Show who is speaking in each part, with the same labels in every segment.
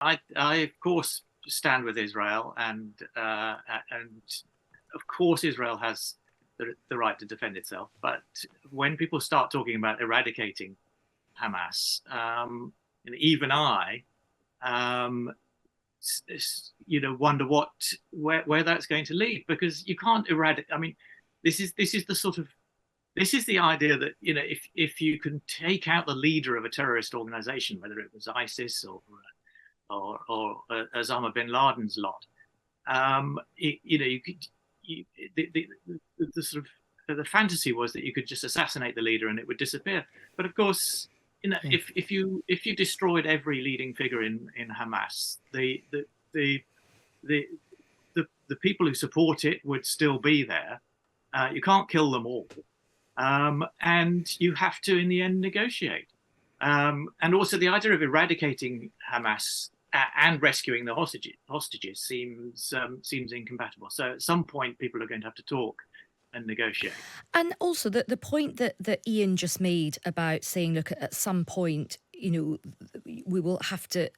Speaker 1: I of course stand with Israel, and of course Israel has the right to defend itself. But when people start talking about eradicating Hamas, and even I, um, wonder where that's going to lead, because you can't eradicate. I mean, this is the sort of this is the idea that if you can take out the leader of a terrorist organization, whether it was ISIS or Osama bin Laden's lot, you could the sort of the fantasy was that you could just assassinate the leader and it would disappear. But of course,
Speaker 2: Yeah.
Speaker 1: if you destroyed every leading figure in Hamas, the the people who support it would still be there. You can't kill them all, and you have to, in the end, negotiate. And also, the idea of eradicating Hamas and rescuing the hostages seems incompatible. So, at some point, people are going to have to talk and negotiate.
Speaker 2: And also the point that Ian just made about saying, look, at some point, we will have to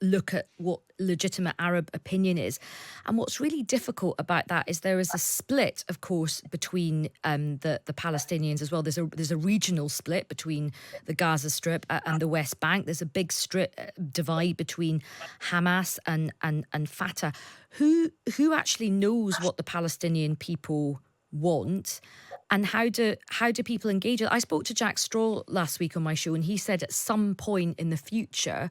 Speaker 2: look at what legitimate Arab opinion is. And what's really difficult about that is there is a split, of course, between the Palestinians as well. There's a regional split between the Gaza Strip and the West Bank. There's a big divide between Hamas and Fatah. Who actually knows what the Palestinian people want, and how do people engage it? I spoke to Jack Straw last week on my show, and he said at some point in the future,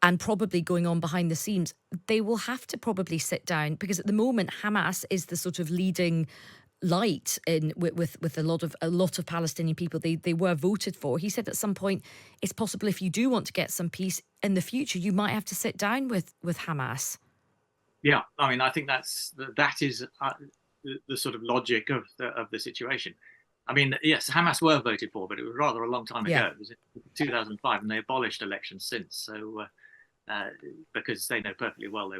Speaker 2: and probably going on behind the scenes, they will have to probably sit down, because at the moment Hamas is the sort of leading light in with a lot of Palestinian people. They were voted for. He said at some point it's possible, if you do want to get some peace in the future, you might have to sit down with Hamas.
Speaker 1: Yeah, I mean, I think that is the sort of logic of the situation. I mean, yes, Hamas were voted for, but it was rather a long time
Speaker 2: Yeah.
Speaker 1: ago. It was in 2005, and they abolished elections since. So because they know perfectly well they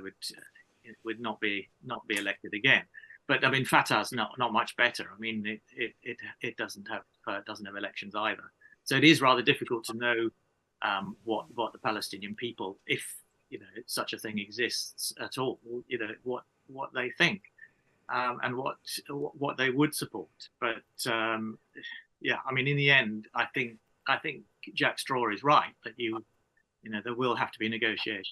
Speaker 1: would not be elected again. But I mean, Fatah's not much better. I mean, it doesn't have elections either. So it is rather difficult to know what the Palestinian people, if such a thing exists at all, what they think, and what they would support. But yeah, I mean, in the end, I think Jack Straw is right that there will have to be negotiation.